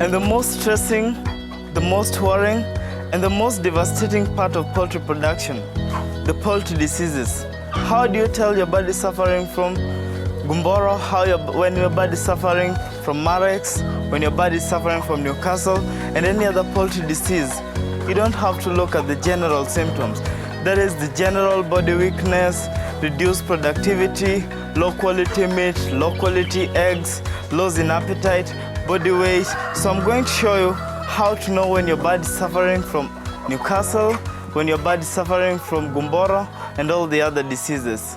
And the most stressing, the most worrying, and the most devastating part of poultry production, the poultry diseases. How do you tell your body suffering from Gumboro, when your body is suffering from Marek, when your body is suffering from Newcastle, and any other poultry disease? You don't have to look at the general symptoms. That is the general body weakness, reduced productivity, low quality meat, low quality eggs, loss in appetite, body weight. So I'm going to show you how to know when your body is suffering from Newcastle, when your body is suffering from Gumboro, and all the other diseases.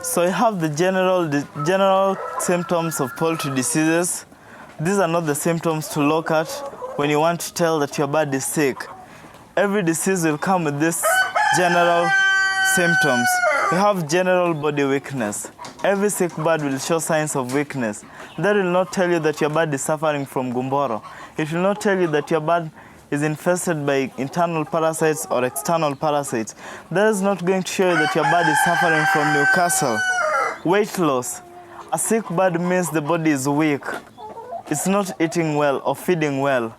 So you have the general symptoms of poultry diseases. These are not the symptoms to look at when you want to tell that your body is sick. Every disease will come with these general symptoms. You have general body weakness. Every sick bird will show signs of weakness. That will not tell you that your bird is suffering from Gumboro. It will not tell you that your bird is infested by internal parasites or external parasites. That is not going to show you that your bird is suffering from Newcastle. Weight loss. A sick bird means the body is weak. It's not eating well or feeding well.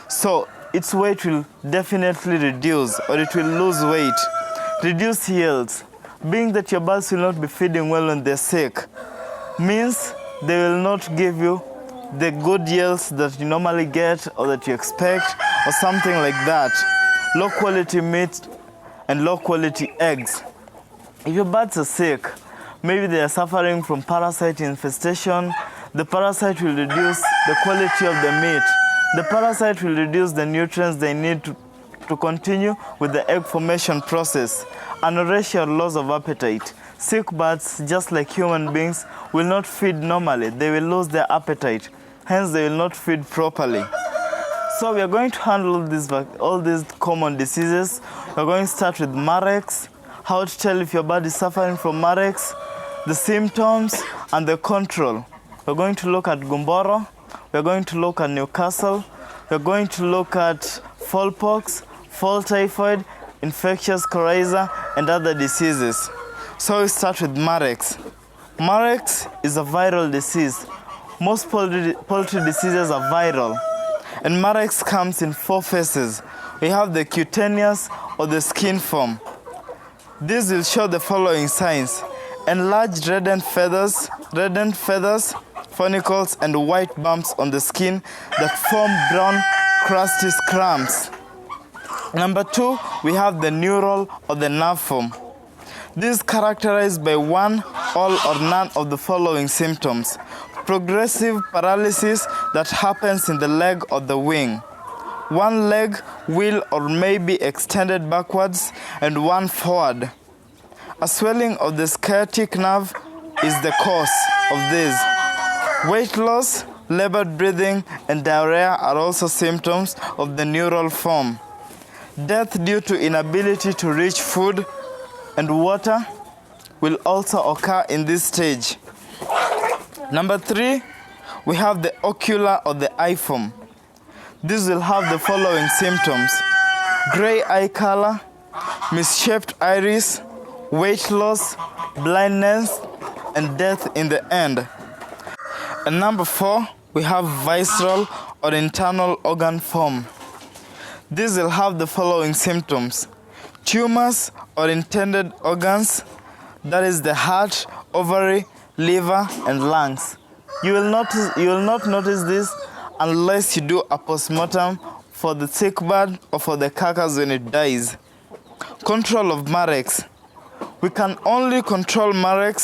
So its weight will definitely reduce, or it will lose weight. Reduce yields. Being that your birds will not be feeding well when they're sick means they will not give you the good yields that you normally get or that you expect or something like that. Low quality meat and low quality eggs. If your birds are sick, maybe they are suffering from parasite infestation, the parasite will reduce the quality of the meat. The parasite will reduce the nutrients they need to continue with the egg formation process. Anorexia or loss of appetite. Sick birds, just like human beings, will not feed normally. They will lose their appetite. Hence, they will not feed properly. So we are going to handle all these common diseases. We're going to start with Marek, how to tell if your bird is suffering from Marek, the symptoms, and the control. We're going to look at Gumboro. We're going to look at Newcastle. We're going to look at Fowl Pox, Fowl Typhoid, Infectious Coryza, and other diseases. So we start with Marek. Marek is a viral disease. Most poultry diseases are viral. And Marek comes in 4 phases. We have the cutaneous or the skin form. This will show the following signs: enlarged reddened feathers, funicles, and white bumps on the skin that form brown crusty scrums. Number 2, we have the neural or the nerve form. This is characterized by one, all, or none of the following symptoms: progressive paralysis that happens in the leg or the wing. One leg will or may be extended backwards and one forward. A swelling of the sciatic nerve is the cause of this. Weight loss, labored breathing, and diarrhea are also symptoms of the neural form. Death due to inability to reach food and water will also occur in this stage. Number 3, we have the ocular or the eye form. This will have the following symptoms: gray eye color, misshaped iris, weight loss, blindness, and death in the end. And number 4, we have visceral or internal organ form. This will have the following symptoms: tumors or intended organs, that is the heart, ovary, liver, and lungs. You will not notice this unless you do a postmortem for the sick bird or for the carcass when it dies. Control of Marek. We can only control Marek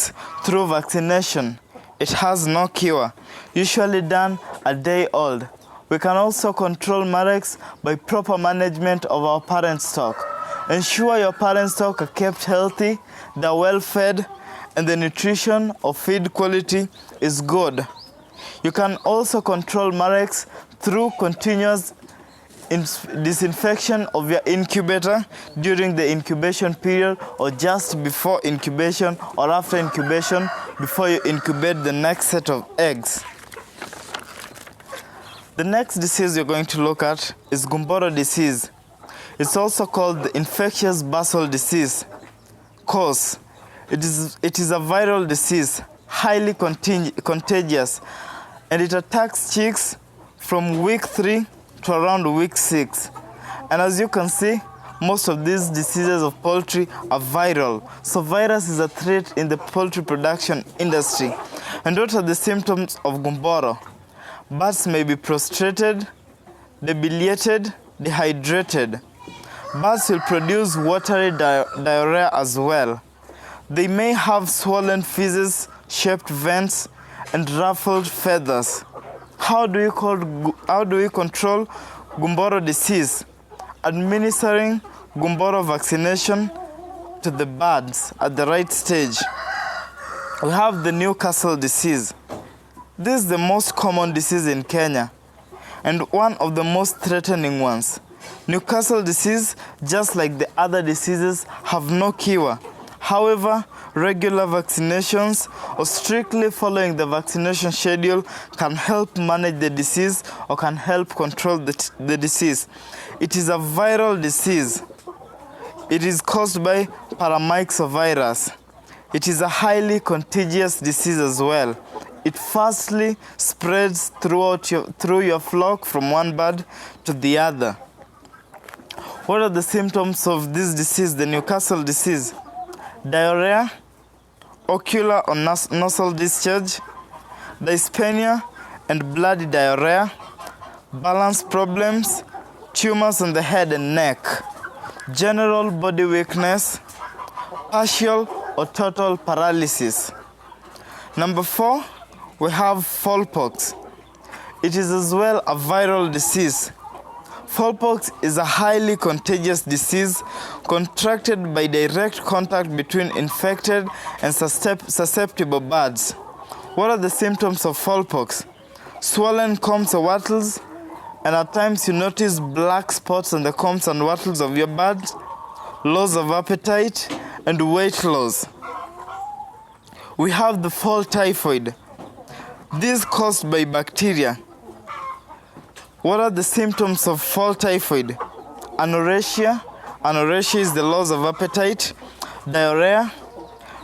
through vaccination. It has no cure, usually done a day old. We can also control Marek by proper management of our parent stock. Ensure your parent stock are kept healthy, they're well fed, and the nutrition or feed quality is good. You can also control Marek through continuous disinfection of your incubator during the incubation period, or just before incubation or after incubation, before you incubate the next set of eggs. The next disease you're going to look at is Gumboro disease. It's also called the infectious basal disease. Cause: it is a viral disease, highly contagious, and it attacks chicks from week 3 to around week 6. And as you can see, most of these diseases of poultry are viral. So virus is a threat in the poultry production industry. And what are the symptoms of Gumboro? Birds may be prostrated, debilitated, dehydrated. Birds will produce watery diarrhea as well. They may have swollen feces, shaped vents, and ruffled feathers. How do we control Gumboro disease? Administering Gumboro vaccination to the birds at the right stage. We have the Newcastle disease. This is the most common disease in Kenya and one of the most threatening ones. Newcastle disease, just like the other diseases, have no cure. However, regular vaccinations or strictly following the vaccination schedule can help manage the disease or can help control the disease. It is a viral disease. It is caused by paramyxovirus. It is a highly contagious disease as well. It fastly spreads through your flock from one bird to the other. What are the symptoms of this disease, the Newcastle disease? Diarrhea, ocular or nasal discharge, dyspnea and bloody diarrhea, balance problems, tumors on the head and neck, general body weakness, partial or total paralysis. Number 4, we have Fowl Pox. It is as well a viral disease. Fowl Pox is a highly contagious disease contracted by direct contact between infected and susceptible birds. What are the symptoms of Fowl Pox? Swollen combs or wattles, and at times you notice black spots on the combs and wattles of your birds, loss of appetite, and weight loss. We have the Fowl Typhoid. This is caused by bacteria. What are the symptoms of Fowl Typhoid? Anorexia. Anorexia is the loss of appetite, diarrhea,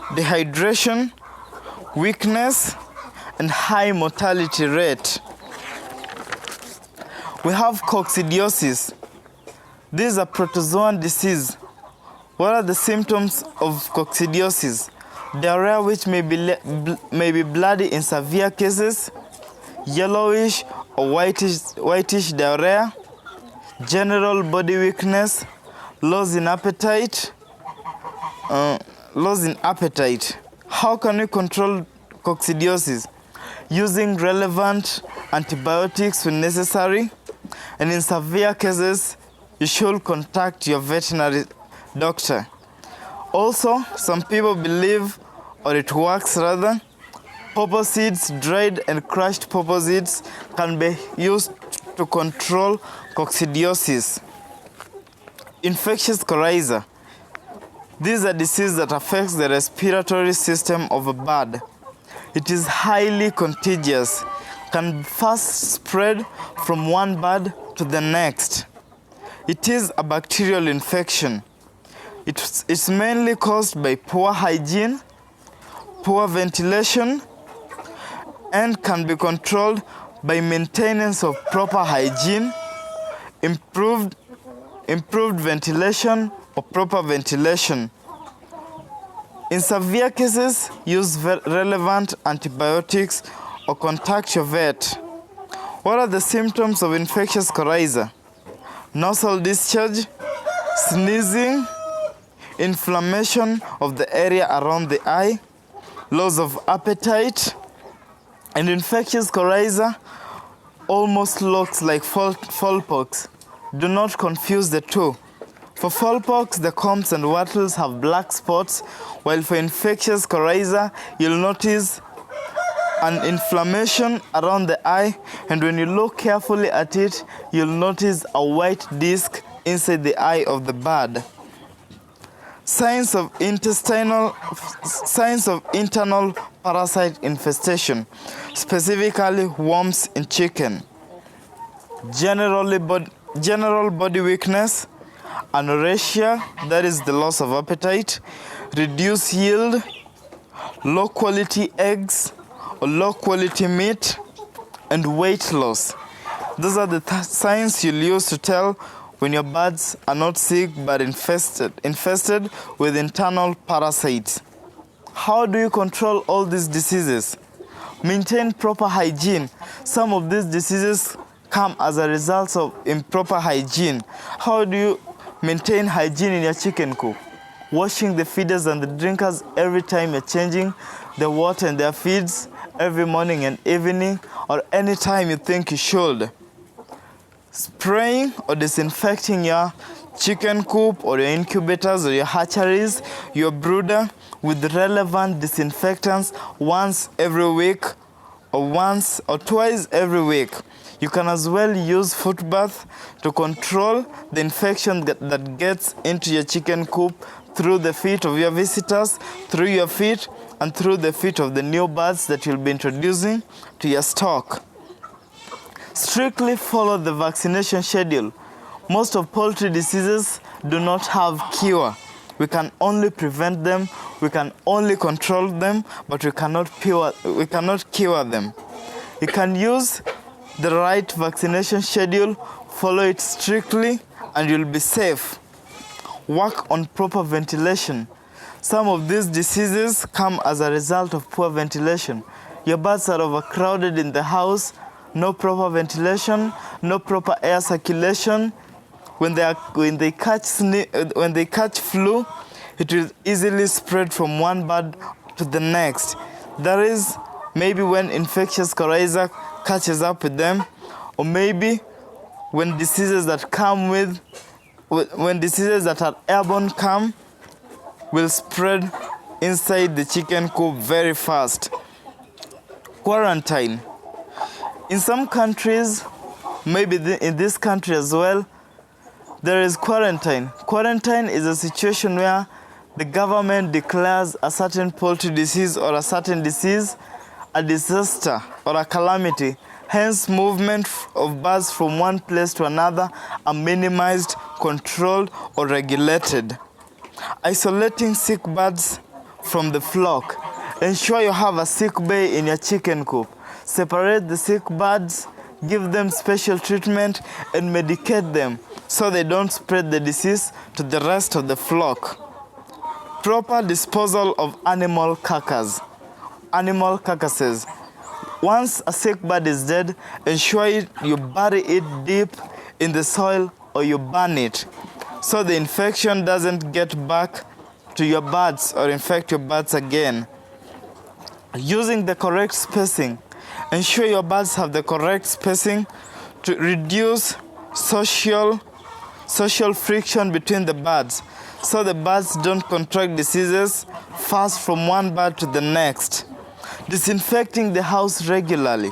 dehydration, weakness, and high mortality rate. We have Coccidiosis. This is a protozoan disease. What are the symptoms of Coccidiosis? Diarrhea which may be bloody in severe cases, yellowish or whitish diarrhea, general body weakness, loss in appetite. How can we control Coccidiosis? Using relevant antibiotics when necessary, and in severe cases, you should contact your veterinary doctor. Also, some people believe, or it works rather, pawpaw seeds, dried and crushed pawpaw seeds can be used to control Coccidiosis. Infectious Coryza. This is a disease that affects the respiratory system of a bird. It is highly contagious, can fast spread from one bird to the next. It is a bacterial infection. It's mainly caused by poor hygiene, poor ventilation, and can be controlled by maintenance of proper hygiene, improved ventilation or proper ventilation. In severe cases, use relevant antibiotics or contact your vet. What are the symptoms of infectious coryza? Nasal discharge, sneezing, inflammation of the area around the eye, loss of appetite, and infectious coryza almost looks like fowl pox. Do not confuse the two. For fowl pox, the combs and wattles have black spots, while for infectious coryza, you'll notice an inflammation around the eye, and when you look carefully at it, you'll notice a white disc inside the eye of the bird. Signs of internal parasite infestation, specifically worms in chicken. General body weakness, anorexia, that is the loss of appetite, reduced yield, low quality eggs or low quality meat, and weight loss. Those are the signs you'll use to tell when your birds are not sick but infested with internal parasites. How do you control all these diseases? Maintain proper hygiene. Some of these diseases come as a result of improper hygiene. How do you maintain hygiene in your chicken coop? Washing the feeders and the drinkers every time you're changing the water in their feeds, every morning and evening, or any time you think you should. Spraying or disinfecting your chicken coop or your incubators or your hatcheries, your brooder, with relevant disinfectants once every week or once or twice every week. You can as well use foot bath to control the infection that gets into your chicken coop through the feet of your visitors, through your feet, and through the feet of the new birds that you'll be introducing to your stock. Strictly follow the vaccination schedule. Most of poultry diseases do not have cure. We can only prevent them, we can only control them, but we cannot cure them. You can use the right vaccination schedule, follow it strictly, and you'll be safe. Work on proper ventilation. Some of these diseases come as a result of poor ventilation. Your birds are overcrowded in the house, no proper ventilation, no proper air circulation. When they catch flu, it will easily spread from one bird to the next. That is maybe when infectious coryza catches up with them, or maybe when diseases that are airborne come, will spread inside the chicken coop very fast. Quarantine. In some countries, maybe in this country as well, there is quarantine. Quarantine is a situation where the government declares a certain poultry disease or a certain disease a disaster or a calamity. Hence, movement of birds from one place to another are minimized, controlled, or regulated. Isolating sick birds from the flock. Ensure you have a sick bay in your chicken coop. Separate the sick birds, give them special treatment, and medicate them so they don't spread the disease to the rest of the flock. Proper disposal of animal carcasses. Once a sick bird is dead, ensure you bury it deep in the soil or you burn it so the infection doesn't get back to your birds or infect your birds again. Using the correct spacing. Ensure your birds have the correct spacing to reduce social friction between the birds so the birds don't contract diseases fast from one bird to the next. Disinfecting the house regularly.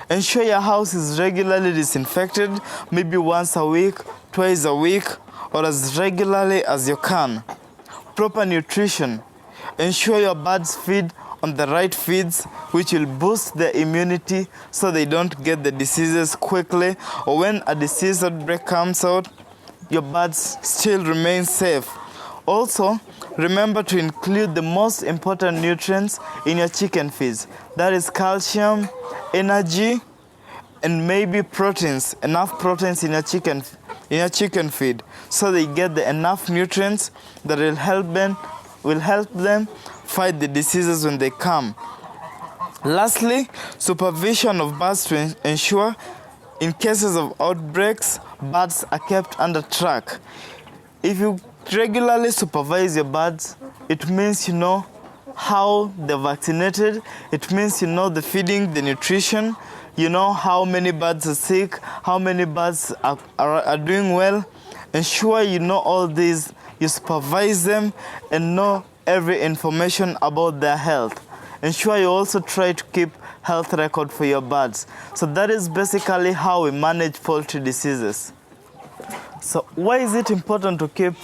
Ensure your house is regularly disinfected, maybe once a week, twice a week, or as regularly as you can. Proper nutrition. Ensure your birds feed on the right feeds, which will boost their immunity so they don't get the diseases quickly, or when a disease outbreak comes out, your birds still remain safe. Also, remember to include the most important nutrients in your chicken feeds. That is calcium, energy, and maybe proteins, enough proteins in your chicken feed, so they get the enough nutrients that will help them fight the diseases when they come. Lastly, supervision of birds to ensure in cases of outbreaks, birds are kept under track. If you regularly supervise your birds, it means you know how they're vaccinated, it means you know the feeding, the nutrition, you know how many birds are sick, how many birds are doing well. Ensure you know all these, you supervise them and know every information about their health. Ensure you also try to keep health record for your birds. So that is basically how we manage poultry diseases. So why is it important to keep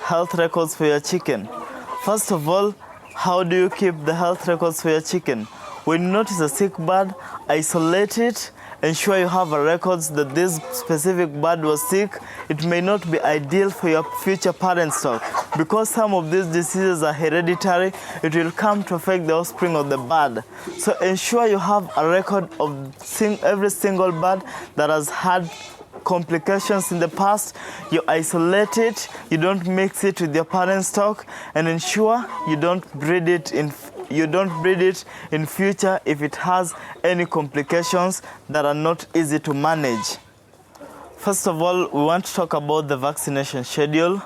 health records for your chicken? First of all, how do you keep the health records for your chicken? When you notice a sick bird, isolate it ensure you have a records that this specific bird was sick. It may not be ideal for your future parent stock. Because some of these diseases are hereditary, it will come to affect the offspring of the bird. So ensure you have a record of every single bird that has had complications in the past. You isolate it, you don't mix it with your parent stock, and ensure you don't breed it in future if it has any complications that are not easy to manage. First of all, we want to talk about the vaccination schedule.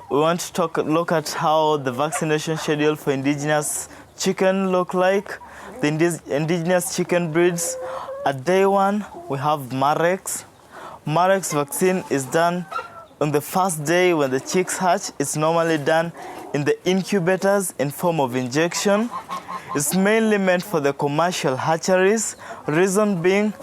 We want to look at how the vaccination schedule for indigenous chicken look like. The indigenous chicken breeds. At day 1, we have Marek's. Marek's vaccine is done on the first day when the chicks hatch. It's normally done in the incubators in form of injection. It's mainly meant for the commercial hatcheries. Reason being,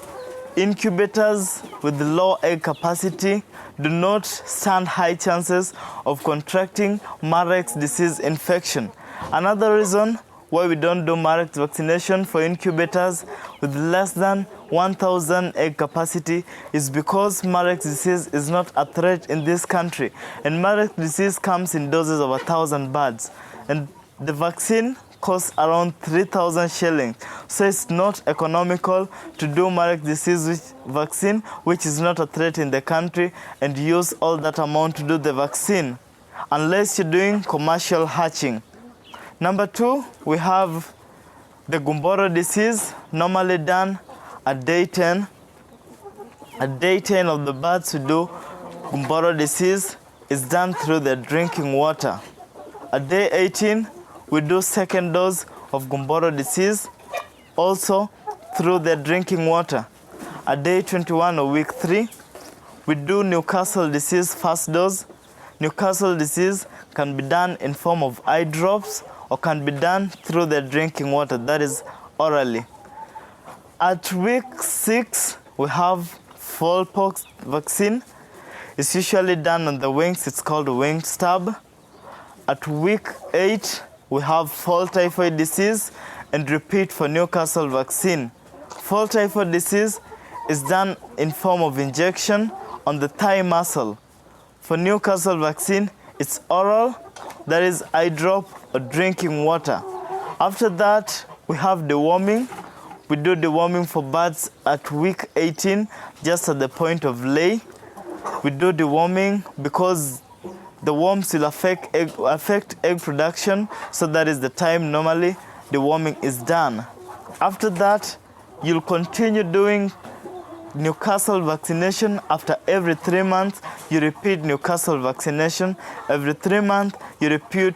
incubators with low egg capacity do not stand high chances of contracting Marek's disease infection. Another reason why we don't do Marek's vaccination for incubators with less than 1,000 egg capacity is because Marek's disease is not a threat in this country. And Marek's disease comes in doses of 1,000 birds. And the vaccine costs around 3,000 shillings. So it's not economical to do Marek's disease vaccine, which is not a threat in the country, and use all that amount to do the vaccine, unless you're doing commercial hatching. Number 2, we have the Gumboro disease, normally done at day 10. At day 10 of the birds who do Gumboro disease is done through the drinking water. At day 18, we do second dose of Gumboro disease, also through the drinking water. At day 21 of week 3, we do Newcastle disease first dose. Newcastle disease can be done in form of eye drops or can be done through the drinking water, that is orally. At week 6, we have Fowl Pox vaccine. It's usually done on the wings, it's called wing stab. At week 8, we have Fowl Typhoid disease and repeat for Newcastle vaccine. Fowl Typhoid disease is done in form of injection on the thigh muscle. For Newcastle vaccine, it's oral, that is eye drop or drinking water. After that, we have deworming. We do deworming for birds at week 18, just at the point of lay. We do deworming because the worms will affect egg production, so that is the time normally deworming is done. After that, you'll continue doing Newcastle vaccination. After every 3 months, you repeat Newcastle vaccination. Every 3 months, you repeat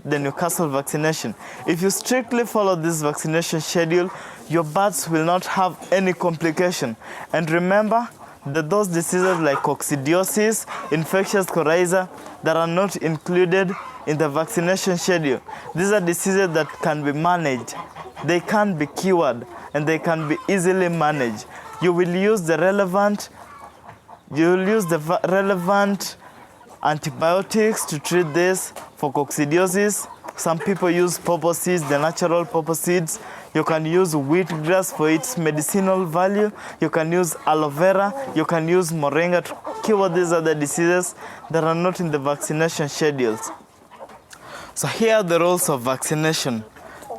the Newcastle vaccination. If you strictly follow this vaccination schedule, your birds will not have any complication. And remember that those diseases like Coccidiosis, Infectious Coryza that are not included in the vaccination schedule, these are diseases that can be managed. They can be cured and they can be easily managed. You will use the relevant antibiotics to treat this. For coccidiosis, some people use pawpaw seeds, the natural pawpaw seeds. You can use wheatgrass for its medicinal value. You can use aloe vera. You can use moringa to cure these other diseases that are not in the vaccination schedules. So here are the rules of vaccination.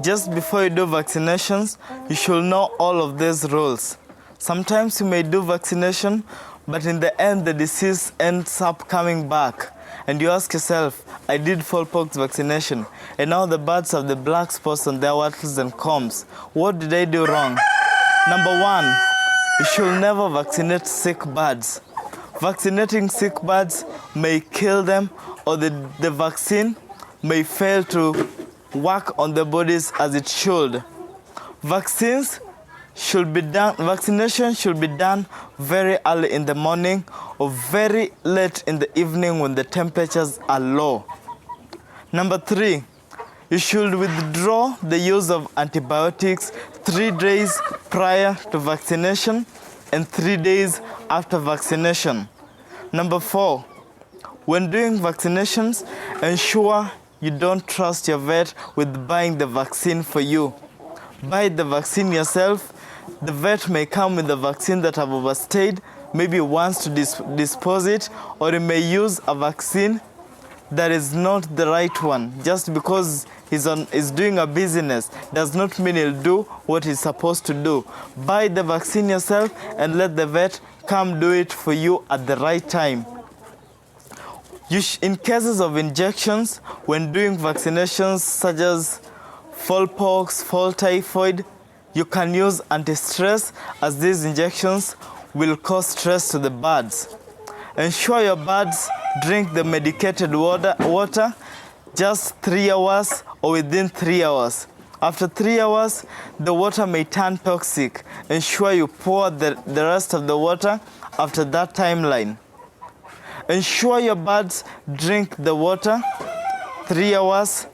Just before you do vaccinations, you should know all of these rules. Sometimes you may do vaccination, but in the end, the disease ends up coming back. And you ask yourself, I did Fowl Pox vaccination, and now the birds have the black spots on their wattles and combs. What did I do wrong? Number 1, you should never vaccinate sick birds. Vaccinating sick birds may kill them, or the vaccine may fail to work on the bodies as it should. Vaccination should be done very early in the morning or very late in the evening when the temperatures are low. Number 3, you should withdraw the use of antibiotics 3 days prior to vaccination and 3 days after vaccination. Number 4, when doing vaccinations, ensure you don't trust your vet with buying the vaccine for you. Buy the vaccine yourself. The vet may come with a vaccine that have overstayed, maybe wants to dispose it, or he may use a vaccine that is not the right one. Just because he's doing a business does not mean he'll do what he's supposed to do. Buy the vaccine yourself and let the vet come do it for you at the right time. In cases of injections, when doing vaccinations such as Fowl Pox, Fowl Typhoid, you can use anti-stress, as these injections will cause stress to the birds. Ensure your birds drink the medicated water just 3 hours or within 3 hours. After 3 hours, the water may turn toxic. Ensure you pour the rest of the water after that timeline. Ensure your birds drink the water 3 hours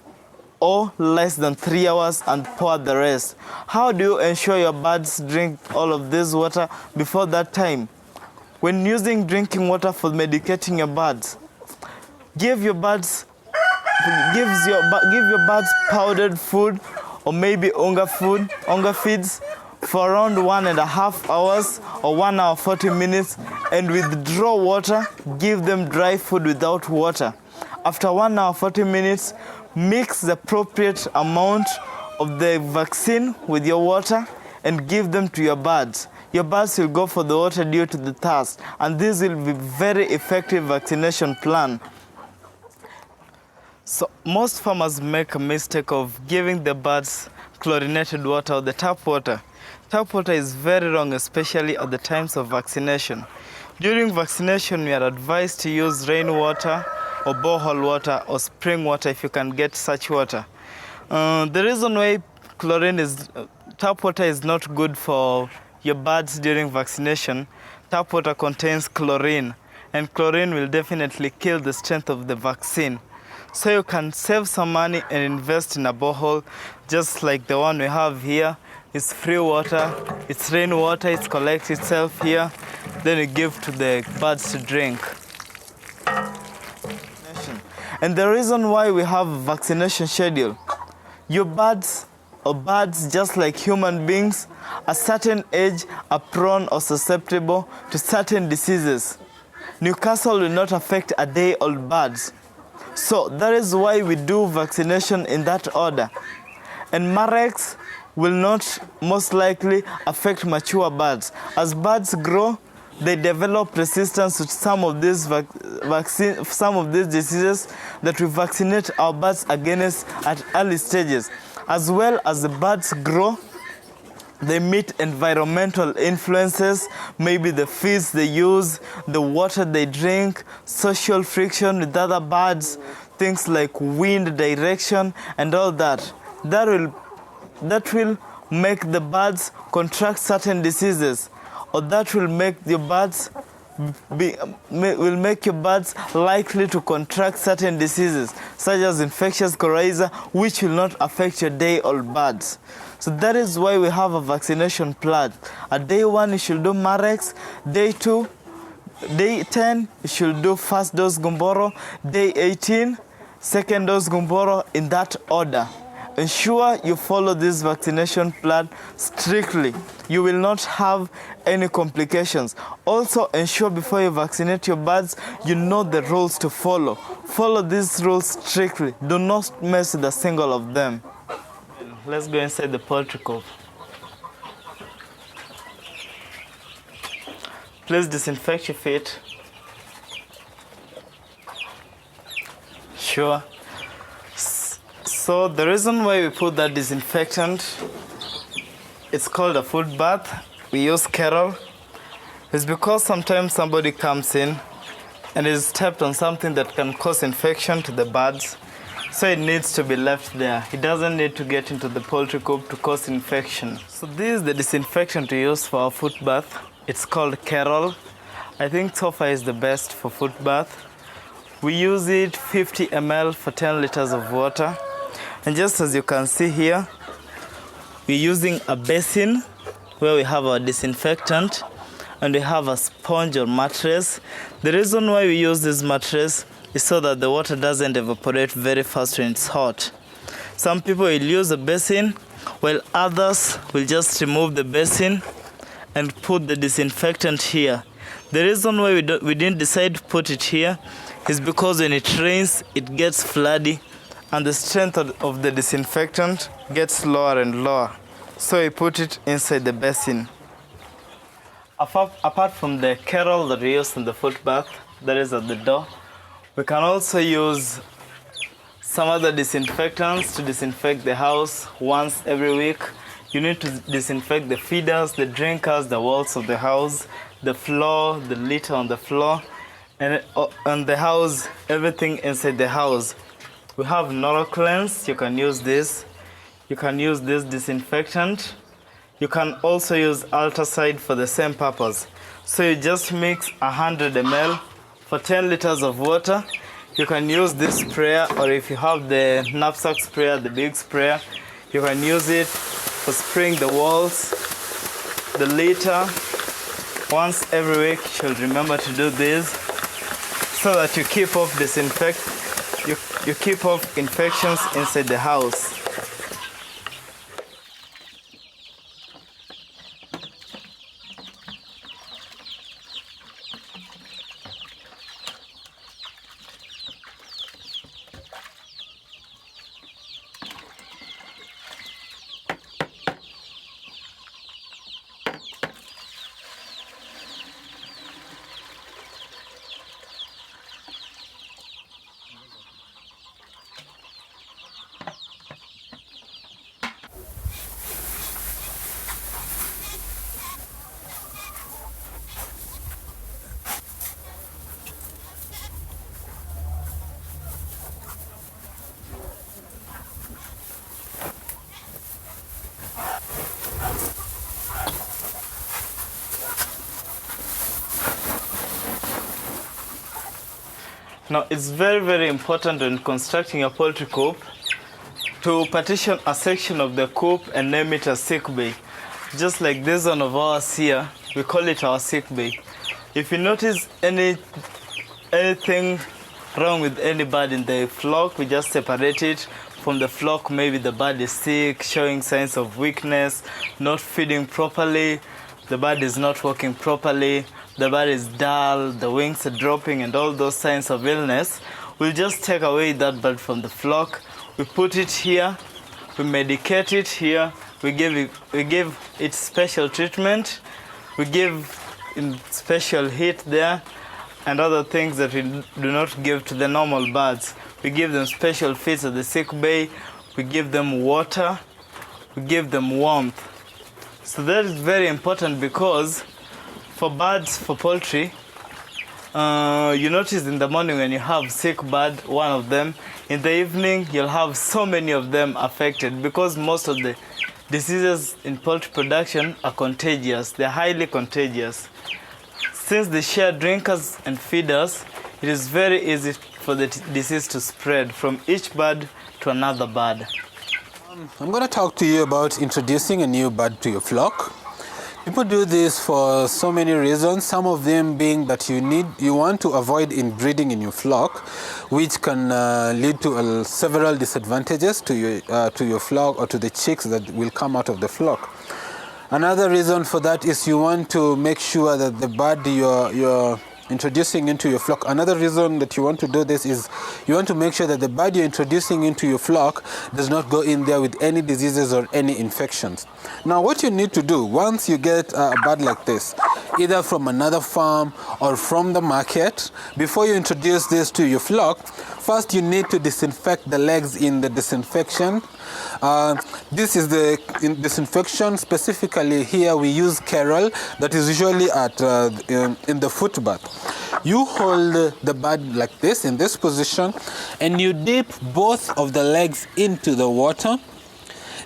or less than 3 hours and pour the rest. How do you ensure your birds drink all of this water before that time? When using drinking water for medicating your birds, give your birds powdered food or maybe onga feeds for around 1.5 hours or 1 hour 40 minutes, and withdraw water. Give them dry food without water. After 1 hour 40 minutes, mix the appropriate amount of the vaccine with your water and give them to your birds. Your birds will go for the water due to the thirst, and this will be very effective vaccination plan. So most farmers make a mistake of giving the birds chlorinated water or the tap water. Tap water is very wrong, especially at the times of vaccination. During vaccination, we are advised to use rainwater or borehole water or spring water if you can get such water. The reason why tap water is not good for your birds during vaccination, tap water contains chlorine, and chlorine will definitely kill the strength of the vaccine. So you can save some money and invest in a borehole, just like the one we have here. It's free water, it's rainwater, it collects itself here, then you give to the birds to drink. And the reason why we have a vaccination schedule, your birds or birds, just like human beings, a certain age are prone or susceptible to certain diseases. Newcastle will not affect a day-old birds. So that is why we do vaccination in that order. And Marek's will not most likely affect mature birds. As birds grow, they develop resistance to some of these diseases that we vaccinate our birds against at early stages. As well as the birds grow, they meet environmental influences, maybe the feeds they use, the water they drink, social friction with other birds, things like wind direction and all that. That will make the birds contract certain diseases, or that will make your birds likely to contract certain diseases, such as Infectious Coryza, which will not affect your day-old birds. So that is why we have a vaccination plan. At day 1, you should do Marek's. Day 2, day 10, you should do first dose Gumboro. Day 18, second dose Gumboro, in that order. Ensure you follow this vaccination plan strictly. You will not have any complications. Also, ensure before you vaccinate your birds, you know the rules to follow. Follow these rules strictly. Do not mess with a single of them. Let's go inside the poultry coop. Please disinfect your feet. Sure. So the reason why we put that disinfectant, it's called a foot bath. We use Carol. It's because sometimes somebody comes in and is stepped on something that can cause infection to the birds. So it needs to be left there. It doesn't need to get into the poultry coop to cause infection. So this is the disinfectant we use for our foot bath. It's called Carol. I think so far is the best for foot bath. We use it 50 ml for 10 liters of water. And just as you can see here, we're using a basin where we have our disinfectant and we have a sponge or mattress. The reason why we use this mattress is so that the water doesn't evaporate very fast when it's hot. Some people will use a basin while others will just remove the basin and put the disinfectant here. The reason why we didn't decide to put it here is because when it rains, it gets floody and the strength of the disinfectant gets lower and lower. So we put it inside the basin. Apart from the kettle that we use in the foot bath that is at the door, we can also use some other disinfectants to disinfect the house once every week. You need to disinfect the feeders, the drinkers, the walls of the house, the floor, the litter on the floor, and on the house, everything inside the house. We have Norocleanse. You can use this. You can use this disinfectant. You can also use Alticide for the same purpose. So you just mix 100 ml for 10 liters of water. You can use this sprayer, or if you have the knapsack sprayer, the big sprayer, you can use it for spraying the walls, the litter. Once every week, you should remember to do this so that you keep off you keep off infections inside the house. Now, it's very, very important when constructing a poultry coop to partition a section of the coop and name it a sick bay. Just like this one of ours here, we call it our sick bay. If you notice anything wrong with any bird in the flock, we just separate it from the flock. Maybe the bird is sick, showing signs of weakness, not feeding properly, the bird is not walking properly, the bird is dull, the wings are dropping, and all those signs of illness. We'll just take away that bird from the flock. We put it here, we medicate it here, we give it special treatment, we give special heat there, and other things that we do not give to the normal birds. We give them special feeds at the sick bay, we give them water, we give them warmth. So that is very important because for birds, for poultry, you notice in the morning when you have sick bird, one of them, in the evening you'll have so many of them affected because most of the diseases in poultry production are contagious. They're highly contagious. Since they share drinkers and feeders, it is very easy for the disease to spread from each bird to another bird. I'm going to talk to you about introducing a new bird to your flock. People do this for so many reasons, some of them being that you want to avoid inbreeding in your flock, which can lead to several disadvantages to your flock or to the chicks that will come out of the flock. Another reason for that is you want to make sure that the bird you're introducing into your flock. Another reason that you want to do this is you want to make sure that the bird you're introducing into your flock does not go in there with any diseases or any infections. Now, what you need to do once you get a bird like this, either from another farm or from the market, before you introduce this to your flock, first you need to disinfect the legs in the disinfection. This is the disinfection. Specifically here we use Carol, that is usually in the foot bath. You hold the bird like this, in this position, and you dip both of the legs into the water.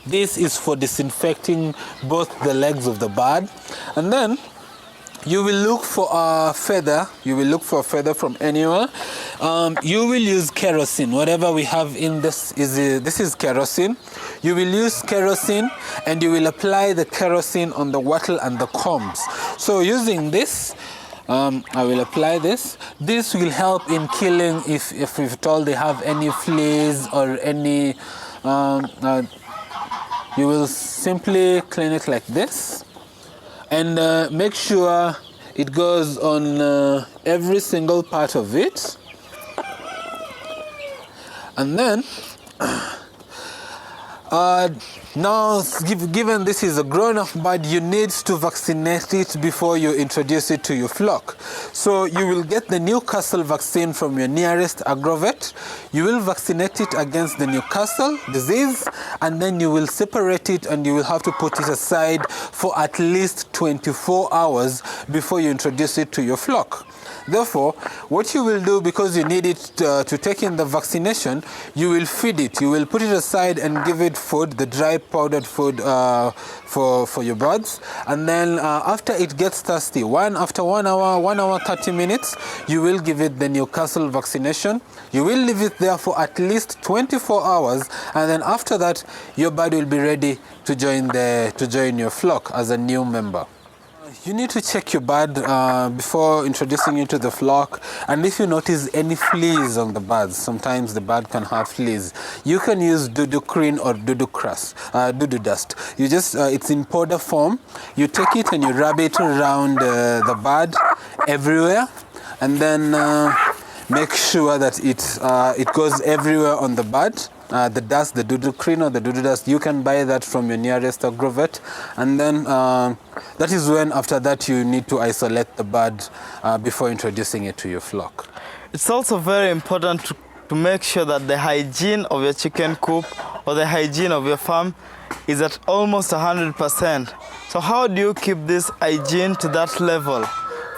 This is for disinfecting both the legs of the bird. And then you will look for a feather. You will look for a feather from anywhere. You will use kerosene. Whatever we have in this is kerosene. You will use kerosene and you will apply the kerosene on the wattle and the combs. So using this, I will apply this. This will help in killing if we're told they have any fleas or any you will simply clean it like this, and make sure it goes on every single part of it. And then now, given this is a grown-up bird, you need to vaccinate it before you introduce it to your flock. So you will get the Newcastle vaccine from your nearest agrovet. You will vaccinate it against the Newcastle disease, and then you will separate it, and you will have to put it aside for at least 24 hours before you introduce it to your flock. Therefore, what you will do, because you need it to take in the vaccination, you will feed it. You will put it aside and give it food, the dry powdered food for your birds. And then after it gets thirsty, after 1 hour, 30 minutes, you will give it the Newcastle vaccination. You will leave it there for at least 24 hours. And then after that, your bird will be ready to join your flock as a new member. You need to check your bird before introducing it to the flock, and if you notice any fleas on the birds, sometimes the bird can have fleas, you can use dudukrin or dudu dust. You just, it's in powder form. You take it and you rub it around the bird everywhere, and then make sure that it goes everywhere on the bird. The dust, the dudukrin or the dudu dust, you can buy that from your nearest agrovet, and then that is when, after that, you need to isolate the bird before introducing it to your flock. It's also very important to make sure that the hygiene of your chicken coop or the hygiene of your farm is at almost 100%. So how do you keep this hygiene to that level?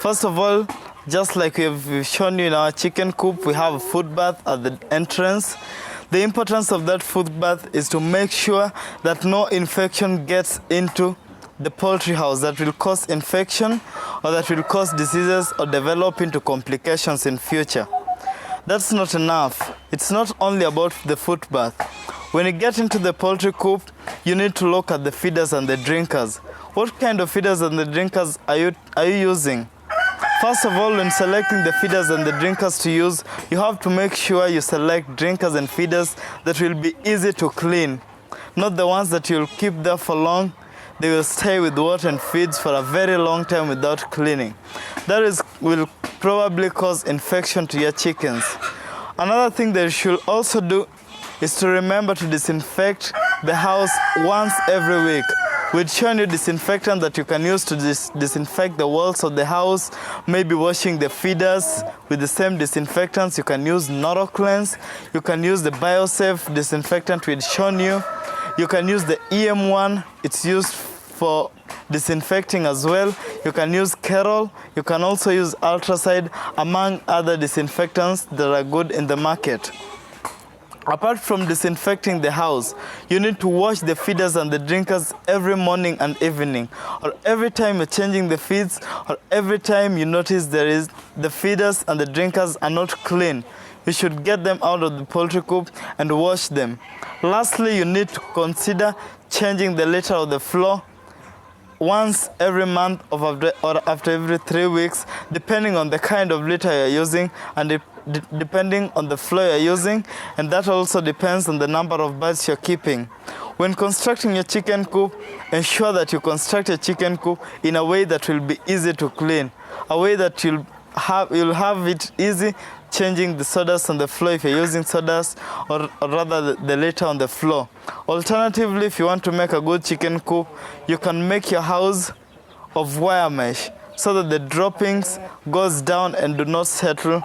First of all, just like we've shown you in our chicken coop, we have a food bath at the entrance. The importance of that food bath is to make sure that no infection gets into the poultry house that will cause infection or that will cause diseases or develop into complications in future. That's not enough. It's not only about the food bath. When you get into the poultry coop, you need to look at the feeders and the drinkers. What kind of feeders and the drinkers are you using? First of all, when selecting the feeders and the drinkers to use, you have to make sure you select drinkers and feeders that will be easy to clean, not the ones that you'll keep there for long. They will stay with water and feeds for a very long time without cleaning. That will probably cause infection to your chickens. Another thing that you should also do is to remember to disinfect the house once every week. We've shown you disinfectant that you can use to disinfect the walls of the house, maybe washing the feeders with the same disinfectants. You can use Norocleanse, you can use the Biosafe disinfectant we've shown you. You can use the EM1, it's used for disinfecting as well. You can use Carol, you can also use Ultracide, among other disinfectants that are good in the market. Apart from disinfecting the house, you need to wash the feeders and the drinkers every morning and evening, or every time you're changing the feeds, or every time you notice the feeders and the drinkers are not clean. You should get them out of the poultry coop and wash them. Lastly, you need to consider changing the litter of the floor once every month or after every 3 weeks, depending on the kind of litter you're using and depending on the floor you're using, and that also depends on the number of birds you're keeping. When constructing your chicken coop, ensure that you construct your chicken coop in a way that will be easy to clean, a way that you'll have it easy changing the sawdust on the floor if you're using sawdust, or rather the litter on the floor. Alternatively, if you want to make a good chicken coop, you can make your house of wire mesh so that the droppings goes down and do not settle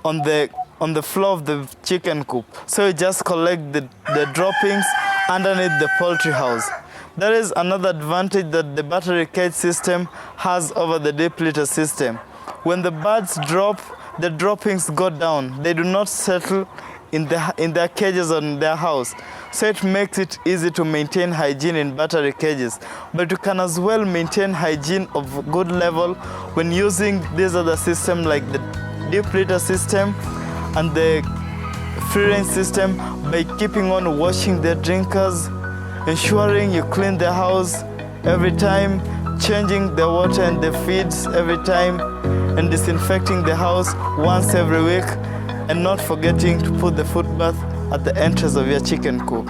on the floor of the chicken coop. So you just collect the droppings underneath the poultry house. There is another advantage that the battery cage system has over the deep litter system. When the birds drop, the droppings go down. They do not settle in their cages or in their house. So it makes it easy to maintain hygiene in battery cages. But you can as well maintain hygiene of good level when using these other systems like the deep litter system and the free range system by keeping on washing their drinkers, ensuring you clean the house every time, changing the water and the feeds every time, and disinfecting the house once every week, and not forgetting to put the food bath at the entrance of your chicken coop.